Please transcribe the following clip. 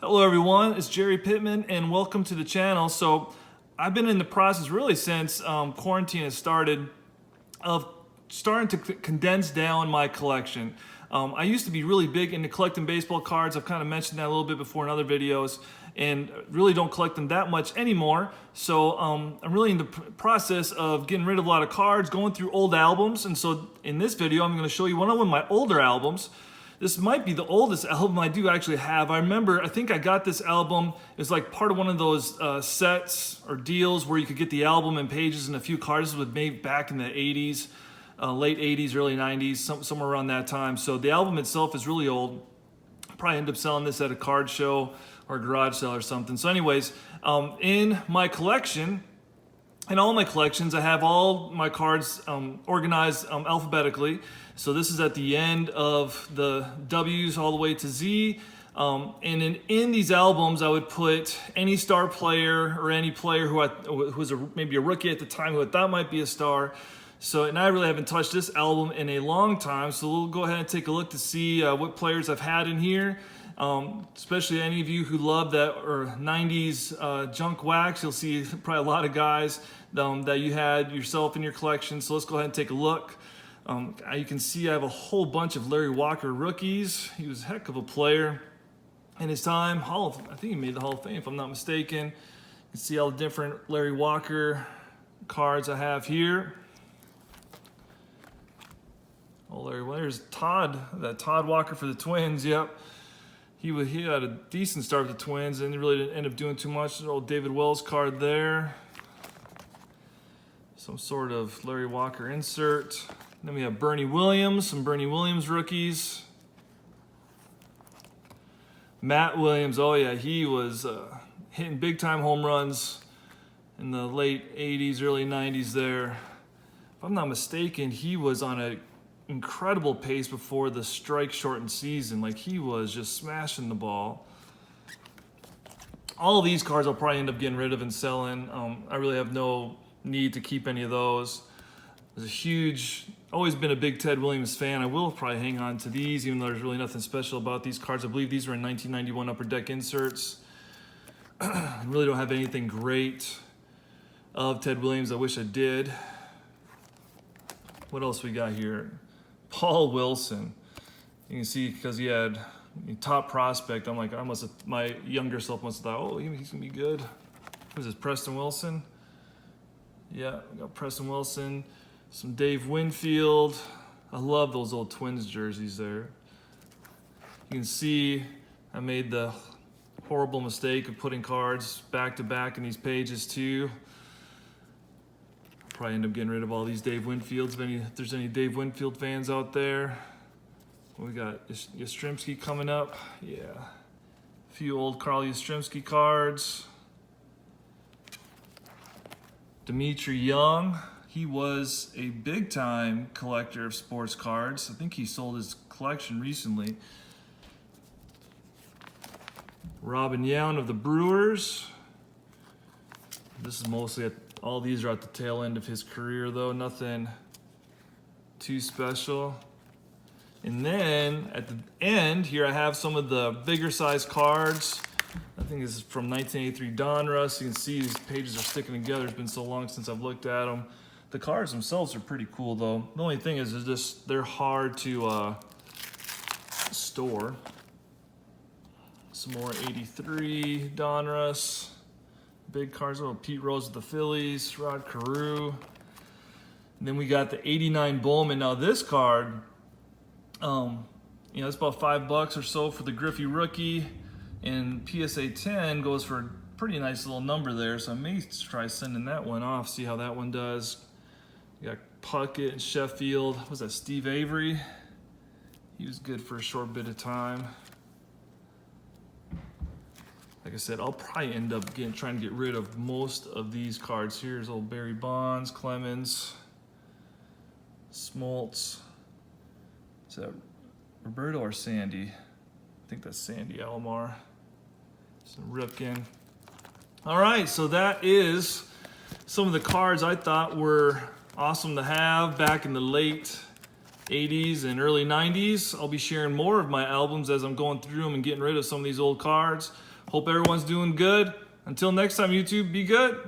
Hello everyone, it's Jerry Pittman and welcome to the channel. So I've been in the process really since quarantine has started of starting to condense down my collection. I used to be really big into collecting baseball cards. I've kind of mentioned that a little bit before in other videos and really don't collect them that much anymore. So I'm really in the process of getting rid of a lot of cards, going through old albums. And so in this video, I'm going to show you one of my older albums. This might be the oldest album I do actually have. I think I got this album. It's like part of one of those sets or deals where you could get the album and pages and a few cards. This was made back in the 80s, late 80s, early 90s, somewhere around that time. So the album itself is really old. I'll probably end up selling this at a card show or a garage sale or something. So anyways, in my collection, in all my collections, I have all my cards organized alphabetically. So this is at the end of the W's all the way to Z. And in these albums, I would put any star player or any player who was maybe a rookie at the time who I thought might be a star. So, and I really haven't touched this album in a long time. So we'll go ahead and take a look to see what players I've had in here. Especially any of you who love that or 90s junk wax, you'll see probably a lot of guys that you had yourself in your collection. So let's go ahead and take a look. You can see I have a whole bunch of Larry Walker rookies. He was a heck of a player in his time. I think he made the Hall of Fame if I'm not mistaken. You can see all the different Larry Walker cards I have here. Oh, there's Todd, that Todd Walker for the Twins, yep. He had a decent start with the Twins and he really didn't end up doing too much. There's old David Wells card there. Some sort of Larry Walker insert. Then we have Bernie Williams, some Bernie Williams rookies. Matt Williams, oh yeah, he was hitting big time home runs in the late 80s, early 90s there. If I'm not mistaken, he was on an incredible pace before the strike shortened season. Like he was just smashing the ball. All of these cards I'll probably end up getting rid of and selling. I really have no need to keep any of those. There's always been a big Ted Williams fan. I will probably hang on to these, even though there's really nothing special about these cards. I believe these were in 1991 Upper Deck inserts. I really don't have anything great of Ted Williams. I wish I did. What else we got here? Paul Wilson. You can see because he had top prospect. I'm like, my younger self must have thought, oh, he's gonna be good. Who's this? Preston Wilson? Yeah, we got Preston Wilson. Some Dave Winfield. I love those old Twins jerseys there. You can see I made the horrible mistake of putting cards back to back in these pages too. Probably end up getting rid of all these Dave Winfields if there's any Dave Winfield fans out there. We got Yastrzemski coming up. Yeah. A few old Carl Yastrzemski cards. Dimitri Young. He was a big-time collector of sports cards. I think he sold his collection recently. Robin Yount of the Brewers. This is mostly all these are at the tail end of his career, though. Nothing too special. And then at the end here, I have some of the bigger size cards. I think this is from 1983 Donruss. You can see these pages are sticking together. It's been so long since I've looked at them. The cards themselves are pretty cool, though. The only thing is they're hard to store. Some more 83 Donruss. Big cards. Oh, Pete Rose with the Phillies. Rod Carew. And then we got the 89 Bowman. Now this card, it's about $5 or so for the Griffey rookie. And PSA 10 goes for a pretty nice little number there. So I may try sending that one off, see how that one does. We got Puckett and Sheffield. What was that, Steve Avery? He was good for a short bit of time. Like I said, I'll probably end up trying to get rid of most of these cards. Here's old Barry Bonds, Clemens, Smoltz. Is that Roberto or Sandy? I think that's Sandy Alomar. Some Ripken. All right, so that is some of the cards I thought were awesome to have back in the late 80s and early 90s. I'll be sharing more of my albums as I'm going through them and getting rid of some of these old cards. Hope everyone's doing good. Until next time, YouTube, be good.